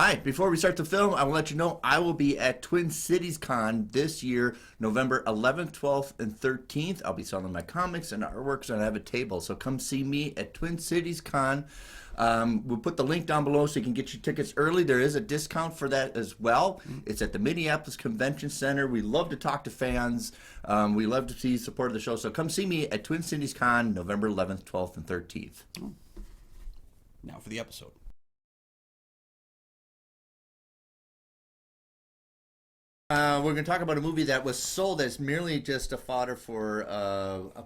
Hi, before we start the film, I will let you know I will be at Twin Cities Con this year, November 11th, 12th, and 13th. I'll be selling my comics and artworks, and I have a table. So come see me at Twin Cities Con. We'll put the link down below so you can get your tickets early. There is a discount for that as well. It's at the Minneapolis Convention Center. We love to talk to fans. We love to see support of the show. So come see me at Twin Cities Con, November 11th, 12th, and 13th. Now for the episode. We're going to talk about a movie that was sold as merely just a fodder for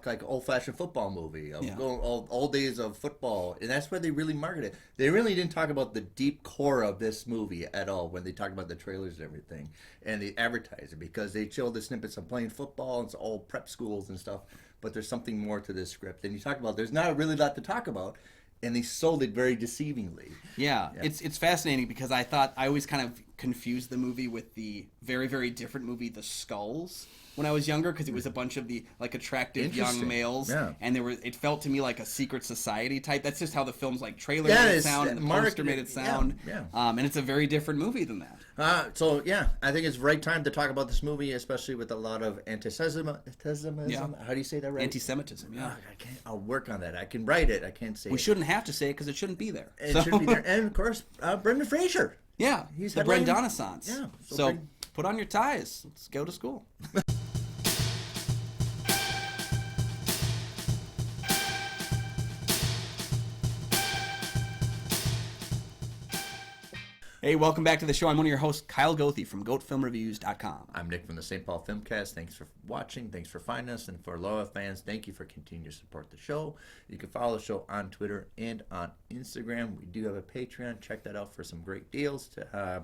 like an old-fashioned football movie, old days of football, and that's where they really marketed it. They really didn't talk about the deep core of this movie at all when they talked about the trailers and everything, and the advertising, because they showed the snippets of playing football and it's all prep schools and stuff, but there's something more to this script. And you talk about there's not really a lot to talk about, and they sold it very deceivingly. Yeah. It's fascinating because I always kind of confused the movie with the very, very different movie, The Skulls, when I was younger, because it was a bunch of the attractive young males, and it felt to me like a secret society type. That's just how the film's trailer made it sound and the poster made it sound. And it's a very different movie than that. I think it's the right time to talk about this movie, especially with a lot of anti-Semitism. Yeah. How do you say that right? Anti-Semitism, yeah. I'll work on that. I can write it. I can't say it. We shouldn't have to say it because it shouldn't be there. It shouldn't be there. And, of course, Brendan Fraser. Yeah, he's the Brendanisance. Yeah. So put on your ties. Let's go to school. Hey, welcome back to the show. I'm one of your hosts, Kyle Goethe from GoatFilmReviews.com. I'm Nick from the St. Paul Filmcast. Thanks for watching. Thanks for finding us. And for loyal fans, thank you for continuing to support the show. You can follow the show on Twitter and on Instagram. We do have a Patreon. Check that out for some great deals.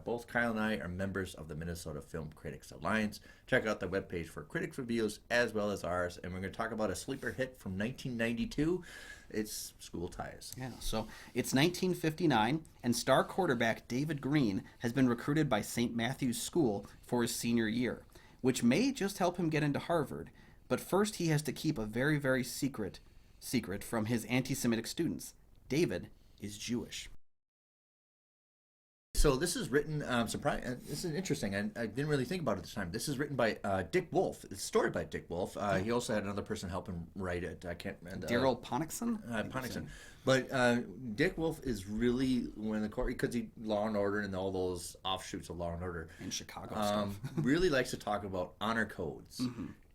Both Kyle and I are members of the Minnesota Film Critics Alliance. Check out the webpage for critics reviews as well as ours. And we're going to talk about a sleeper hit from 1992. It's School Ties. Yeah, so it's 1959, and star quarterback David Green has been recruited by St. Matthew's School for his senior year, which may just help him get into Harvard. But first he has to keep a very, very secret from his anti-Semitic students. David is Jewish. So this is written, this is interesting. I didn't really think about it this time. This is written by Dick Wolf. It's a story by Dick Wolf. He also had another person help him write it. I can't remember. Daryl Ponnickson? Ponnickson. But Dick Wolf is really one of the core, because he Law and Order and all those offshoots of Law and Order. In Chicago stuff. Really likes to talk about honor codes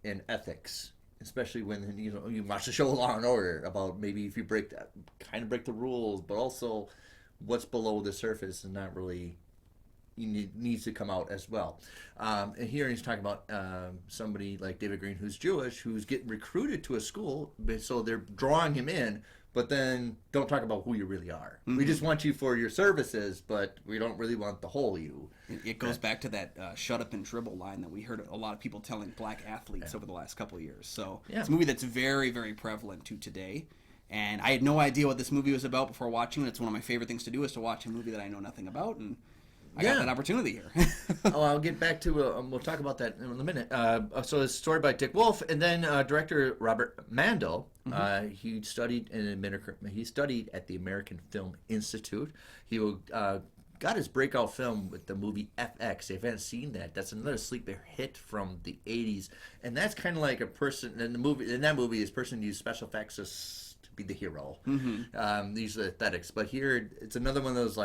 and ethics. Especially when you watch the show Law and Order, about maybe if you break the rules, but also what's below the surface is not really needs to come out as well. And here he's talking about somebody like David Green, who's Jewish, who's getting recruited to a school, so they're drawing him in, but then don't talk about who you really are. We just want you for your services, but we don't really want the whole you. It goes back to that shut up and dribble line that we heard a lot of people telling black athletes over the last couple of years. So it's a movie that's very, very prevalent to today. And I had no idea what this movie was about before watching it. It's one of my favorite things to do, is to watch a movie that I know nothing about, and I got that opportunity here. I'll get back to we'll talk about that in a minute. So it's a story by Dick Wolf, and then director Robert Mandel. He studied at the American Film Institute. He got his breakout film with the movie FX. If you haven't seen that, that's another sleeper hit from the 80s, and that's kind of like a person in that movie. This person used special effects to be the hero. These are aesthetics, but here it's another one of those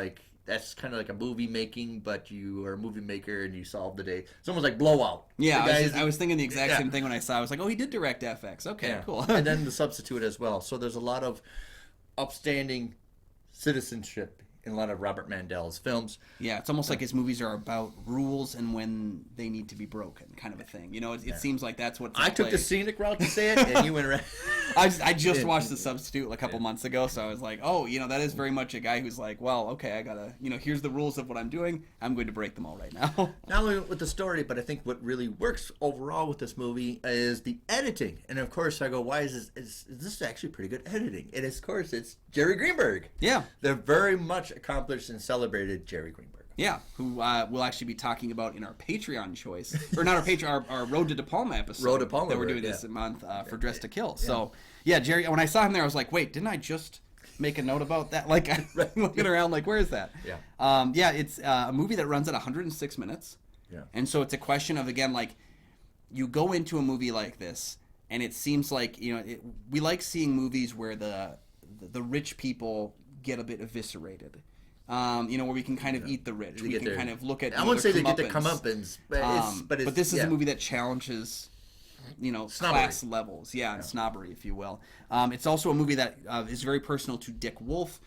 that's kind of like a movie making, but you are a movie maker and you solve the day. It's almost like Blowout. Yeah, I was thinking the exact same thing when I saw it. I was like, oh, he did direct FX. Okay, cool. And then The Substitute as well. So there's a lot of upstanding citizenship in a lot of Robert Mandel's films. Yeah, it's almost like his movies are about rules and when they need to be broken, kind of a thing. It seems like that's what I took the scenic route to say it, and you went around. I just watched The Substitute a couple months ago, so I was like, oh, that is very much a guy who's like, well, okay, I gotta, here's the rules of what I'm doing. I'm going to break them all right now. Not only with the story, but I think what really works overall with this movie is the editing. And of course, I go, why is this actually pretty good editing? And of course, it's Jerry Greenberg. Yeah. They're very much accomplished and celebrated Jerry Greenberg. Yeah, who we'll actually be talking about in our Patreon choice, or not our Patreon, our Road to De Palma episode. Road to Palma that we're doing this month for Dress to Kill. So, yeah, Jerry. When I saw him there, I was like, wait, didn't I just make a note about that. Like, I'm looking around like, where is that? Yeah. It's a movie that runs at 106 minutes. Yeah. And so it's a question of, again, like, you go into a movie like this, and it seems like, we like seeing movies where the rich people get a bit eviscerated. Where we can kind of eat the rich. We can kind of look at. I wouldn't say they get the comeuppance, but this is a movie that challenges, class levels, and snobbery, if you will. It's also a movie that is very personal to Dick Wolf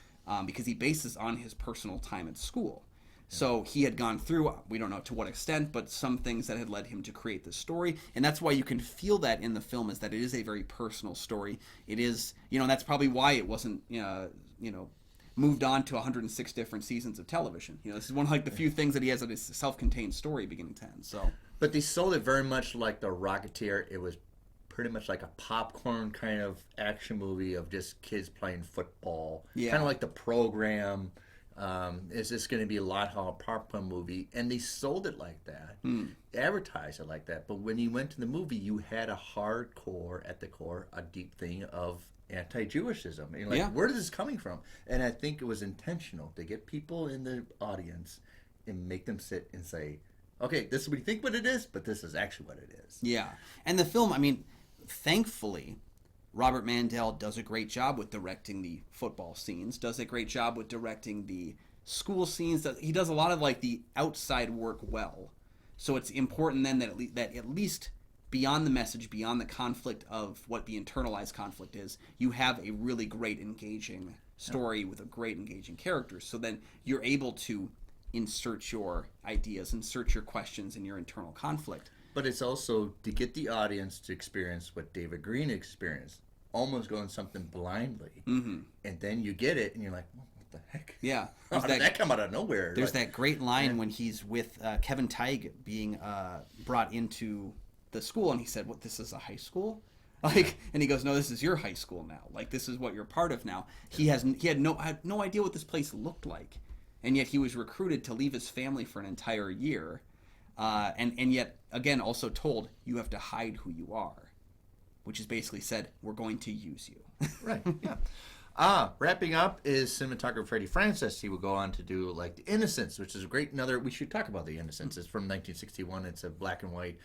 because he bases on his personal time at school. So he had gone through, we don't know to what extent, but some things that had led him to create this story. And that's why you can feel that in the film, is that it is a very personal story. It is, and that's probably why it wasn't, moved on to 106 different seasons of television. This is one of like the few things that he has that is a self-contained story beginning to end. So, but they sold it very much like The Rocketeer. It was pretty much like a popcorn kind of action movie of just kids playing football. Yeah. Kind of like The Program. Is this going to be a lot hall popcorn movie? And they sold it like that. Advertised it like that. But when you went to the movie, you had a hardcore, at the core, a deep thing of anti-Jewishism. And you're like, where is this coming from? And I think it was intentional to get people in the audience and make them sit and say, okay, this is what you think what it is, but this is actually what it is. Yeah. And the film, thankfully, Robert Mandel does a great job with directing the football scenes, does a great job with directing the school scenes. He does a lot of like the outside work well. So it's important then that at least beyond the message, beyond the conflict of what the internalized conflict is, you have a really great engaging story with a great engaging characters. So then you're able to insert your ideas, insert your questions in your internal conflict. But it's also to get the audience to experience what David Green experienced, almost going something blindly. Mm-hmm. And then you get it, and you're like, well, what the heck? Yeah. How did that come out of nowhere? There's that great line when he's with Kevin Teige being brought into the school, and he said, what, this is a high school? And he goes, no, this is your high school now. Like, this is what you're part of now. He had no idea what this place looked like. And yet he was recruited to leave his family for an entire year. And yet, again, also told, you have to hide who you are, which is basically said, we're going to use you. Right, yeah. Wrapping up is cinematographer Freddie Francis. He will go on to do like The Innocents, which is a great we should talk about The Innocents. It's from 1961. It's a black and white.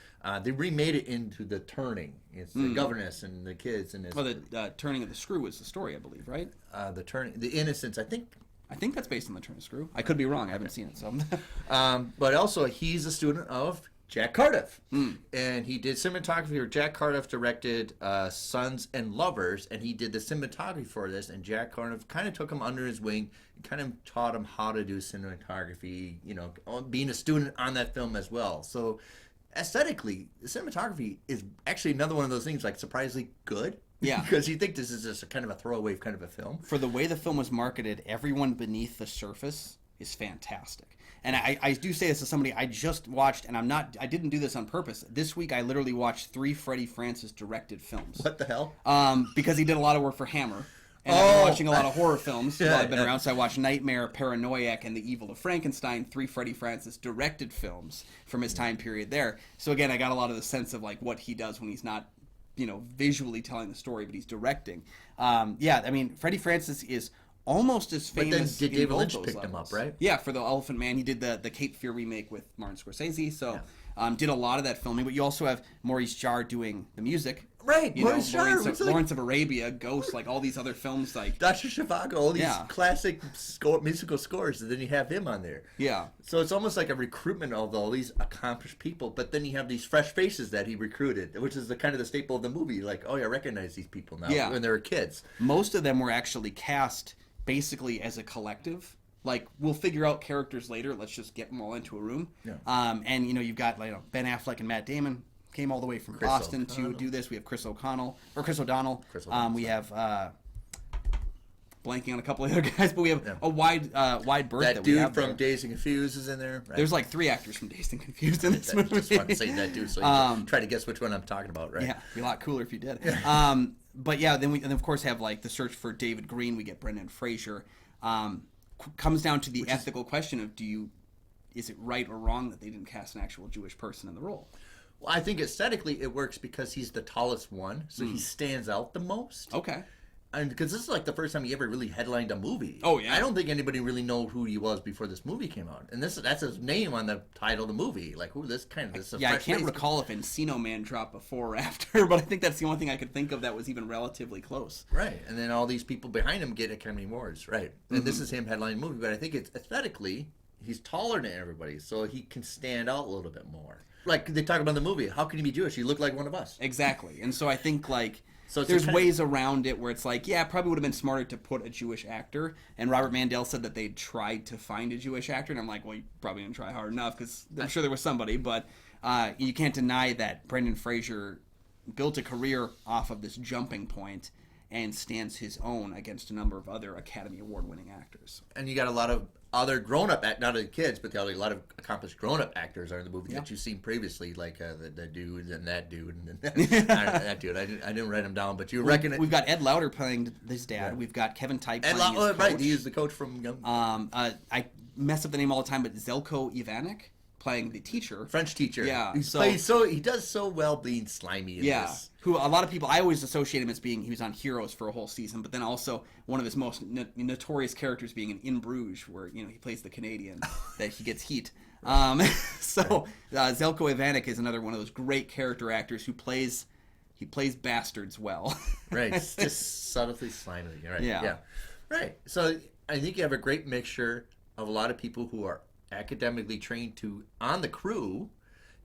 They remade it into The Turning. It's the governess and the kids. And the Turning of the Screw is the story, I believe, right? The Innocents, I think that's based on The Turn of the Screw. I could be wrong. I haven't seen it. So, but also he's a student of Jack Cardiff, and he did cinematography. Or Jack Cardiff directed Sons and Lovers, and he did the cinematography for this. And Jack Cardiff kind of took him under his wing and kind of taught him how to do cinematography. Being a student on that film as well. So aesthetically, the cinematography is actually another one of those things like surprisingly good. Yeah. Because you think this is just a kind of a throwaway kind of a film. For the way the film was marketed, everyone beneath the surface is fantastic. And I do say this as somebody I just watched, and I didn't do this on purpose. This week I literally watched 3 Freddie Francis directed films. What the hell? Because he did a lot of work for Hammer. And I've been watching a lot of horror films while I've been around. So I watched Nightmare, Paranoiac, and The Evil of Frankenstein, 3 Freddie Francis directed films from his time period there. So again, I got a lot of the sense of like what he does when he's not visually telling the story, but he's directing. Freddie Francis is almost as famous. But then David Lynch picked him up, right? Yeah, for The Elephant Man. He did the Cape Fear remake with Martin Scorsese, so did a lot of that filming. But you also have Maurice Jarre doing the music. Right, Maurice Jarre. Lawrence of Arabia, Ghost, like all these other films. like Dr. Zhivago, all these classic musical scores, and then you have him on there. Yeah. So it's almost like a recruitment of all these accomplished people, but then you have these fresh faces that he recruited, which is the kind of the staple of the movie. Like, oh, yeah, I recognize these people now when they were kids. Most of them were actually cast basically as a collective. Like, we'll figure out characters later. Let's just get them all into a room. Yeah. And you've got Ben Affleck and Matt Damon came all the way from Boston to do this. We have Chris O'Donnell. We have blanking on a couple of other guys, but we have a wide berth. That dude we have from there. Dazed and Confused is in there. Right? There's like 3 actors from Dazed and Confused in this movie. Just want to say that dude, so you can try to guess which one I'm talking about, right? Yeah, it'd be a lot cooler if you did. But yeah, then we of course have like the search for David Green. We get Brendan Fraser. Comes down to the ethical question of is it right or wrong that they didn't cast an actual Jewish person in the role? Well, I think aesthetically it works because he's the tallest one, so he stands out the most. Okay. And because this is like the first time he ever really headlined a movie. Oh, yeah. I don't think anybody really knew who he was before this movie came out. And that's his name on the title of the movie. Like, who this kind of this? Yeah, I can't recall if Encino Man dropped before or after, but I think that's the only thing I could think of that was even relatively close. Right, and then all these people behind him get Academy Awards. Right, and this is him headlining the movie, but I think it's aesthetically he's taller than everybody, so he can stand out a little bit more. Like they talk about in the movie, how can you be Jewish? You look like one of us. Exactly, and so I think like. So there's ways around it where it's like, yeah, it probably would have been smarter to put a Jewish actor. And Robert Mandel said that they tried to find a Jewish actor. And I'm like, well, you probably didn't try hard enough because I'm sure there was somebody. But you can't deny that Brendan Fraser built a career off of this jumping point and stands his own against a number of other Academy Award-winning actors. And you got a lot of other grown-up, not only kids, but a lot of accomplished grown-up actors are in the movie that you've seen previously, like the dude and that dude and that dude. I didn't write him down, but you reckon it. We've got Ed Lauter playing his dad. Yeah. We've got Kevin Type playing his coach. Right, he is the coach from Young. I mess up the name all the time, but Zelko Ivanek playing the teacher, French teacher. Yeah, he does so well being slimy in this. Who a lot of people, I always associate him as being, he was on Heroes for a whole season, but then also one of his most notorious characters being in Bruges, where he plays the Canadian that he gets heat. Zelko Ivanek is another one of those great character actors who plays bastards well. Right, just subtly slimy. Right. Yeah. Right. So I think you have a great mixture of a lot of people who are academically trained on the crew,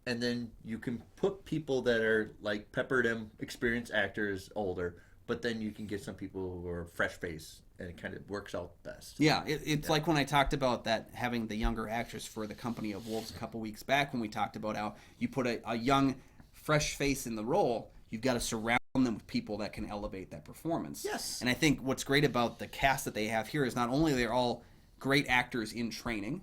and then you can put people that are like peppered in experienced actors, older, but then you can get some people who are fresh face, and it kind of works out best. Yeah, it's like when I talked about that, having the younger actors for The Company of Wolves a couple weeks back, when we talked about how you put a young, fresh face in the role, you've got to surround them with people that can elevate that performance. Yes. And I think what's great about the cast that they have here is not only they're all great actors in training,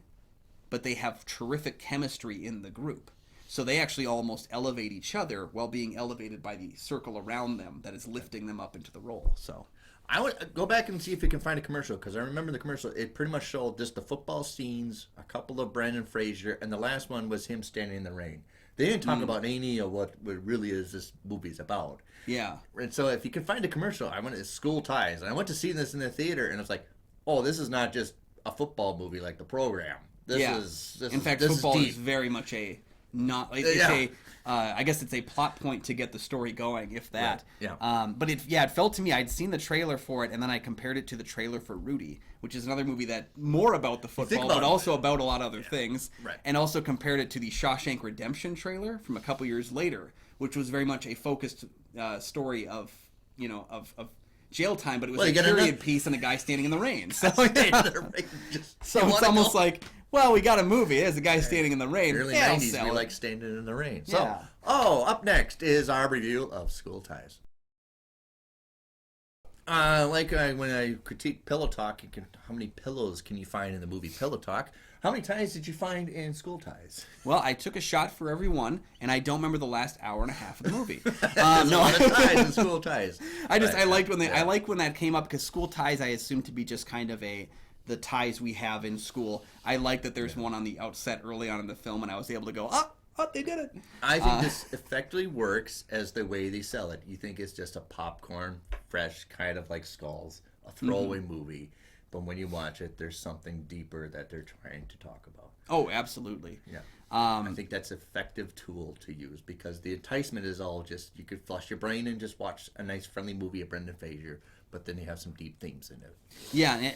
but they have terrific chemistry in the group. So they actually almost elevate each other while being elevated by the circle around them that is lifting them up into the role. So I would go back and see if you can find a commercial, because I remember the commercial. It pretty much showed just the football scenes, a couple of Brendan Fraser, and the last one was him standing in the rain. They didn't talk about any of what really is this movie's about. Yeah. And so if you can find a commercial, it's School Ties. And I went to see this in the theater, and it's like, oh, this is not just a football movie like The Program. In fact, football is very much I guess it's a plot point to get the story going, if that. Right. Yeah. But it felt to me, I'd seen the trailer for it, and then I compared it to the trailer for Rudy, which is another movie that more about the football, but also about a lot of other things. Right. And also compared it to the Shawshank Redemption trailer from a couple years later, which was very much a focused story of jail time, but it was a period piece and a guy standing in the rain. So, it's almost like, well, we got a movie. There's a guy standing in the rain. Early 90s, we like standing in the rain. So, up next is our review of School Ties. When I critique Pillow Talk, how many pillows can you find in the movie Pillow Talk? How many ties did you find in School Ties? Well, I took a shot for every one, and I don't remember the last hour and a half of the movie. No, a lot of ties in School Ties. I liked when that came up, because School Ties I assumed to be just kind of the ties we have in school. I like that there's one on the outset early on in the film, and I was able to go, oh, they did it. I think this effectively works as the way they sell it. You think it's just a popcorn, fresh, kind of like Skulls, a throwaway movie. But when you watch it, there's something deeper that they're trying to talk about. Oh, absolutely. Yeah. I think that's an effective tool to use, because the enticement is all just, you could flush your brain and just watch a nice, friendly movie of Brendan Fraser, but then you have some deep themes in it. Yeah, and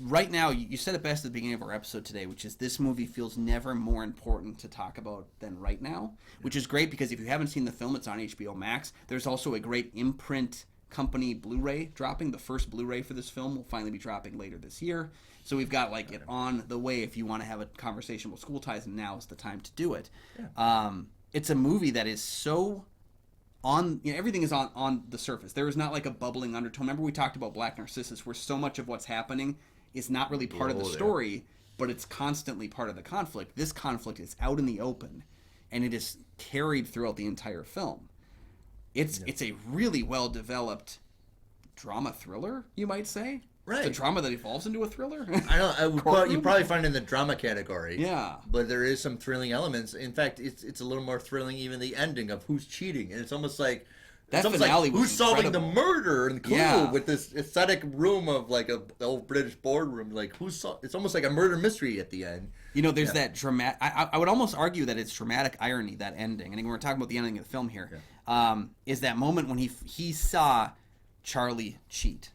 right now, you said it best at the beginning of our episode today, which is this movie feels never more important to talk about than right now, which is great, because if you haven't seen the film, it's on HBO Max. There's also a great imprint company Blu-ray dropping. The first Blu-ray for this film will finally be dropping later this year. So we've got it on the way if you want to have a conversation with School Ties, and now is the time to do it. Yeah. It's a movie that is so on, everything is on the surface. There is not like a bubbling undertone. Remember we talked about Black Narcissus, where so much of what's happening is not really part of the story, but it's constantly part of the conflict. This conflict is out in the open, and it is carried throughout the entire film. It's a really well developed drama thriller, you might say. Right. It's a drama that evolves into a thriller. You probably find it in the drama category. Yeah. But there is some thrilling elements. In fact, it's a little more thrilling even the ending of who's cheating. And it's almost like That it's finale like, was who's solving the incredible. murder and clue Yeah. with this aesthetic room of like the old British boardroom. Like it's almost like a murder mystery at the end. You know, there's that dramatic. I would almost argue that it's dramatic irony, that ending. And we're talking about the ending of the film here. Is that moment when he saw Charlie cheat,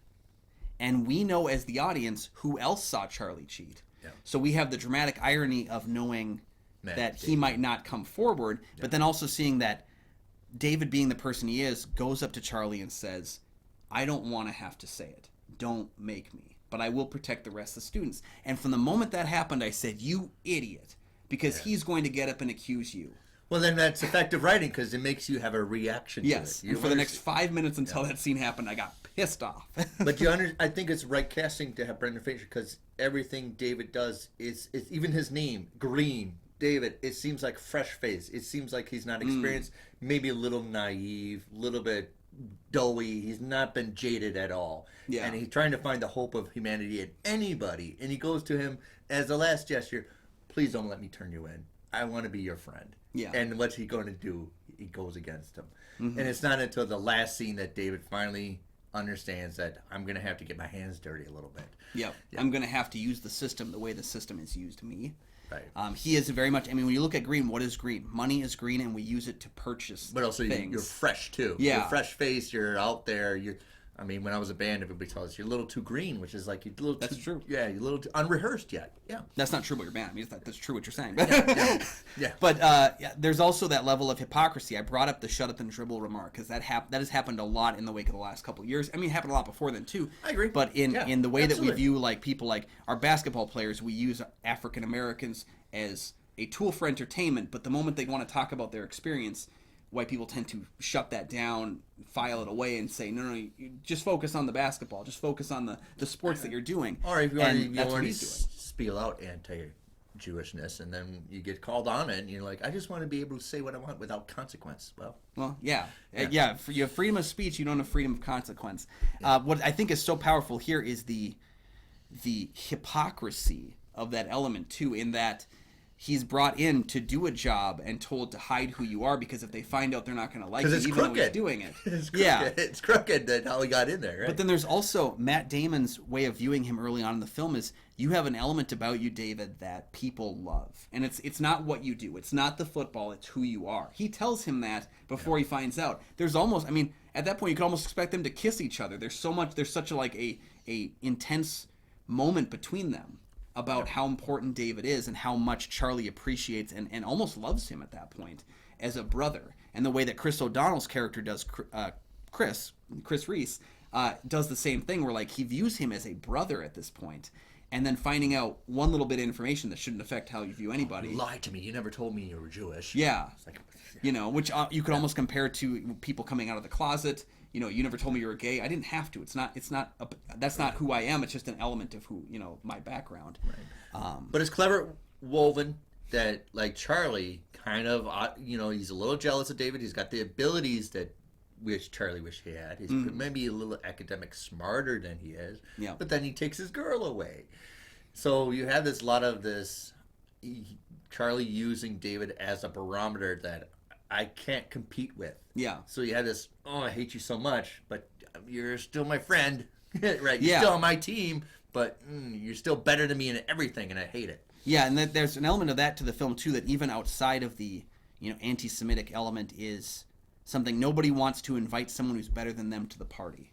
and we know as the audience who else saw Charlie cheat. Yeah. So we have the dramatic irony of knowing that he might not come forward, but then also seeing that David, being the person he is, goes up to Charlie and says, I don't want to have to say it. Don't make me. But I will protect the rest of the students. And from the moment that happened, I said, you idiot. Because he's going to get up and accuse you. Well, then that's effective writing because it makes you have a reaction Yes. to it. And for the next 5 minutes until that scene happened, I got pissed off. But I think it's right casting to have Brendan Fraser because everything David does is even his name, Green. David, it seems like fresh face. It seems like he's not experienced, maybe a little naive, a little bit doughy. He's not been jaded at all. Yeah. And he's trying to find the hope of humanity in anybody. And he goes to him as a last gesture, please don't let me turn you in. I want to be your friend. Yeah. And what's he going to do? He goes against him. And it's not until the last scene that David finally understands that I'm going to have to get my hands dirty a little bit. Yep. Yeah. I'm going to have to use the system the way the system has used me. Right. He is very much. I mean, when you look at green, what is green? Money is green, and we use it to purchase. But also, things. you're fresh too. Yeah. You're fresh face. You're out there. I mean, when I was a band, everybody tells us you're a little too green, which is like you're a little. That's true. Yeah, you're a little too unrehearsed yet. Yeah. That's not true about your band. I mean, that's true what you're saying. Yeah. But there's also that level of hypocrisy. I brought up the shut up and dribble remark because that has happened a lot in the wake of the last couple of years. I mean, it happened a lot before then too. I agree. But in the way that we absolutely. view like people like our basketball players, we use African Americans as a tool for entertainment. But the moment they want to talk about their experience, white people tend to shut that down, file it away, and say, no, you just focus on the basketball. Just focus on the sports that you're doing. Or if you and want what to he's doing. spiel out anti-Jewishness, and then you get called on it, and you're like, I just want to be able to say what I want without consequence. Well, Yeah. You have freedom of speech. You don't have freedom of consequence. What I think is so powerful here is the hypocrisy of that element too, in that he's brought in to do a job and told to hide who you are because if they find out, they're not going to like you, it's even crooked. though he's doing it. It's crooked. Yeah. It's crooked that how he got in there, right? But then there's also Matt Damon's way of viewing him early on in the film is you have an element about you, David, that people love. And it's not what you do. It's not the football. It's who you are. He tells him that before he finds out. There's almost, I mean, at that point you could almost expect them to kiss each other. There's such a intense moment between them about how important David is and how much Charlie appreciates and almost loves him at that point as a brother. And the way that Chris O'Donnell's character does, Chris Reese, does the same thing where like he views him as a brother at this point. And then finding out one little bit of information that shouldn't affect how you view anybody. You lied to me. You never told me you were Jewish. Yeah. It's like, Which you could almost compare to people coming out of the closet. You never told me you were gay. I didn't have to. That's not who I am. It's just an element of who, my background. Right. But it's clever woven that, like Charlie, kind of, he's a little jealous of David. He's got the abilities that Charlie wish he had. He's maybe a little academic smarter than he is. Yeah. But then he takes his girl away. So you have this lot of this Charlie using David as a barometer that I can't compete with. Yeah. So you have this, I hate you so much, but you're still my friend. Right? You're Yeah. still on my team, but you're still better than me in everything, and I hate it. Yeah, and there's an element of that to the film, too, that even outside of the, anti-Semitic element is something nobody wants to invite someone who's better than them to the party.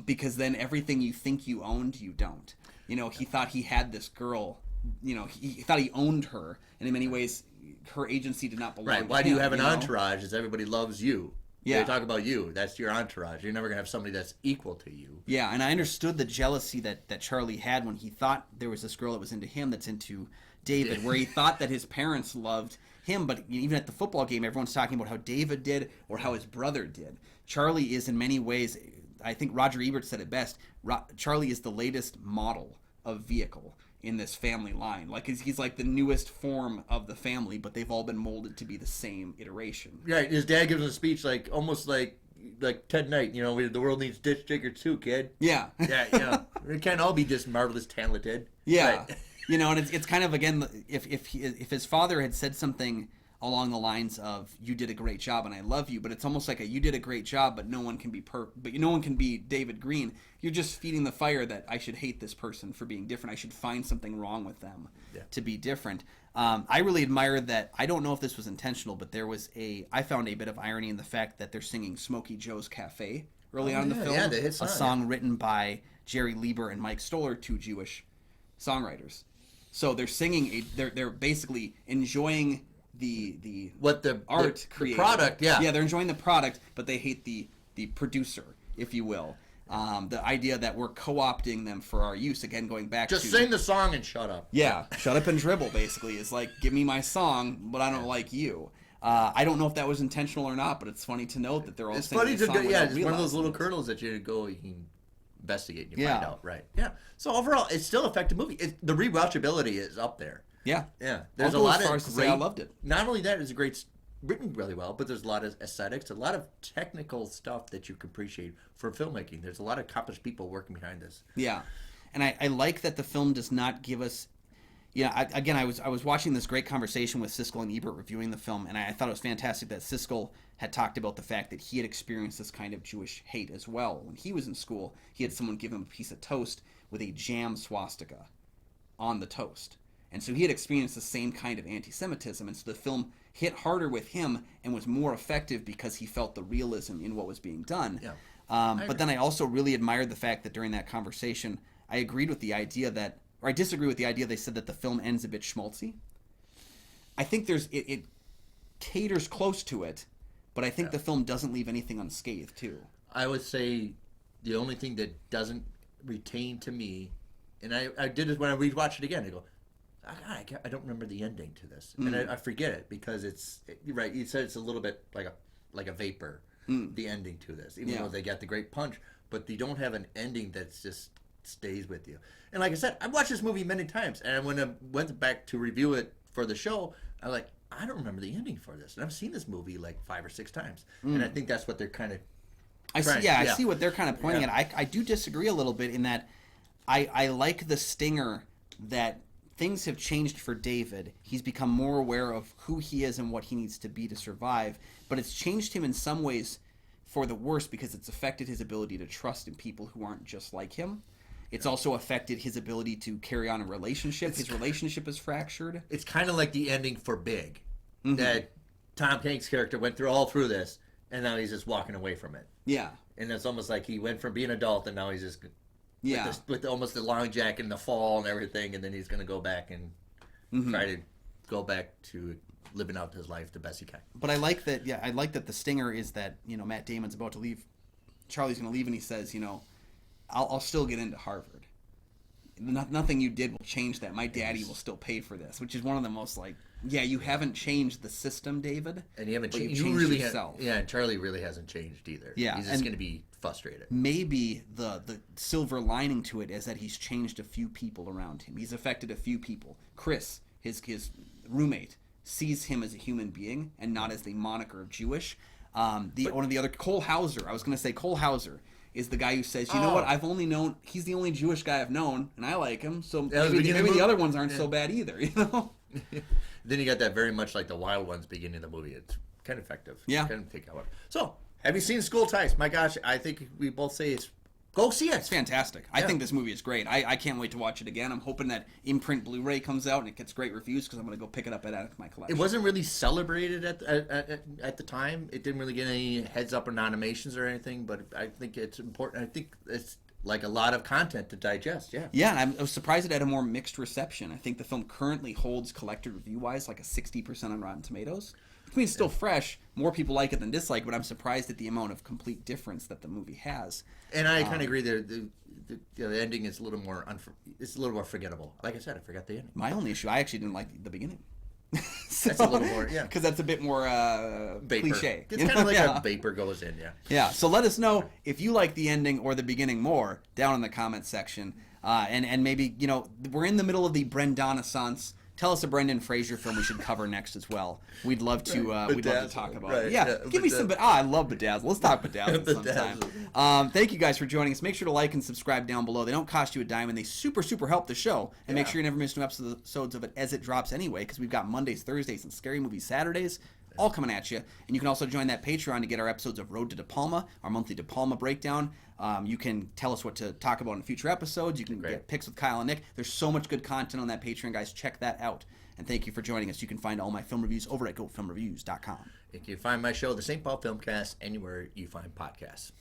Because then everything you think you owned, you don't. He thought he had this girl, he thought he owned her, and in many ways, her agency did not belong to him. Why do you have an entourage? Is everybody loves you. Yeah. They talk about you. That's your entourage. You're never going to have somebody that's equal to you. Yeah, and I understood the jealousy that Charlie had when he thought there was this girl that was into him that's into David, where he thought that his parents loved him, but even at the football game, everyone's talking about how David did or how his brother did. Charlie is in many ways, I think Roger Ebert said it best, Charlie is the latest model of vehicle in this family line. Like he's like the newest form of the family, but they've all been molded to be the same iteration. Right. His dad gives him a speech almost like Ted Knight. The world needs ditch diggers too, kid. Yeah. Yeah. We can't all be just marvelous talented. Yeah. Right. And it's kind of, again, if his father had said something along the lines of "You did a great job and I love you," but it's almost like you did a great job, but no one can be David Green. You're just feeding the fire that I should hate this person for being different. I should find something wrong with them to be different. I really admired that. I don't know if this was intentional, but I found a bit of irony in the fact that they're singing Smokey Joe's Cafe early on in the film. Yeah, the hit song, a song written by Jerry Lieber and Mike Stoller, two Jewish songwriters. So they're singing they're basically enjoying the art created. The product, yeah, they're enjoying the product, but they hate the producer, if you will. The idea that we're co-opting them for our use, again going back to sing the song and shut up. Yeah, shut up and dribble basically is like, give me my song, but I don't like you. I don't know if that was intentional or not, but it's funny to note that they're all singing the song. It's one of those little kernels that you can investigate and you find out, right? Yeah. So overall, it's still an effective movie. The rewatchability is up there. Yeah. There's a lot of great. I loved it. Not only that, it's written really well, but there's a lot of aesthetics, a lot of technical stuff that you can appreciate for filmmaking. There's a lot of accomplished people working behind this. Yeah, and I like that the film does not give us. I was watching this great conversation with Siskel and Ebert reviewing the film, and I thought it was fantastic that Siskel had talked about the fact that he had experienced this kind of Jewish hate as well. When he was in school, he had someone give him a piece of toast with a jam swastika on the toast. And so he had experienced the same kind of anti-Semitism, and so the film hit harder with him and was more effective because he felt the realism in what was being done. Yeah. But then I also really admired the fact that during that conversation, I agreed with the idea that, or I disagree with the idea they said that the film ends a bit schmaltzy. I think it caters close to it, but I think the film doesn't leave anything unscathed too. I would say the only thing that doesn't retain to me, and I did it when I rewatched it again, I go, I don't remember the ending to this, and I forget it because you're right. You said it's a little bit like a vapor, the ending to this, even though they got the great punch, but they don't have an ending that's just stays with you. And like I said, I've watched this movie many times, and when I went back to review it for the show, I was like, I don't remember the ending for this, and I've seen this movie like 5 or 6 times, and I think that's what they're kind of. I see what they're kind of pointing at. I do disagree a little bit in that I like the stinger that things have changed for David. He's become more aware of who he is and what he needs to be to survive. But it's changed him in some ways for the worse because it's affected his ability to trust in people who aren't just like him. It's also affected his ability to carry on a relationship. His relationship is fractured. It's kind of like the ending for Big. That Tom Hanks' character went all through this, and now he's just walking away from it. Yeah. And it's almost like he went from being an adult, and now he's just... with almost the long jacket in the fall and everything, and then he's going to go back and try to go back to living out his life the best he can. But I like that. Yeah, I like that the stinger is that Matt Damon's about to leave. Charlie's going to leave, and he says, I'll still get into Harvard. Nothing you did will change that. My daddy will still pay for this, which is one of the most you haven't changed the system, David, and you haven't changed. You changed really yourself. And Charlie really hasn't changed either. Yeah, he's just going to be frustrated. Maybe the silver lining to it is that he's changed a few people around him. He's affected a few people. Chris, his roommate, sees him as a human being and not as the moniker of Jewish. One of the other, Cole Hauser. I was going to say Cole Hauser is the guy who says, you know what, I've only known, he's the only Jewish guy I've known, and I like him, so maybe the other ones aren't so bad either, Then you got that very much like the Wild Ones beginning of the movie. It's kind of effective. Yeah. Kind of take out. So, have you seen School Ties? My gosh, I think we both say go see it. It's fantastic. I think this movie is great. I can't wait to watch it again. I'm hoping that imprint Blu-ray comes out and it gets great reviews because I'm going to go pick it up and add it to my collection. It wasn't really celebrated at the time. It didn't really get any heads up or nominations or anything, but I think it's important. I think it's like a lot of content to digest, Yeah, and I was surprised it had a more mixed reception. I think the film currently holds collector review-wise like a 60% on Rotten Tomatoes. I mean, it's still fresh. More people like it than dislike, but I'm surprised at the amount of complete difference that the movie has. And I kind of agree the ending is a little more forgettable. Like I said, I forgot the ending. My only issue, I actually didn't like the beginning. That's a little more, because that's a bit more cliche. It's kind of like a vapor goes in, Yeah. So let us know if you like the ending or the beginning more down in the comments section, and maybe we're in the middle of the Brendan-assance tell us a Brendan Fraser film we should cover next as well. We'd love to talk about it. Yeah, give me some. I love Bedazzle. Let's talk Bedazzle sometime. Thank you guys for joining us. Make sure to like and subscribe down below. They don't cost you a dime, and they super help the show. And make sure you never miss new episodes of it as it drops anyway, because we've got Mondays, Thursdays, and Scary Movie Saturdays all coming at you. And you can also join that Patreon to get our episodes of Road to De Palma, our monthly De Palma breakdown. You can tell us what to talk about in future episodes. You can get picks with Kyle and Nick. There's so much good content on that Patreon, guys. Check that out. And thank you for joining us. You can find all my film reviews over at goatfilmreviews.com. You can find my show, The St. Paul Filmcast, anywhere you find podcasts.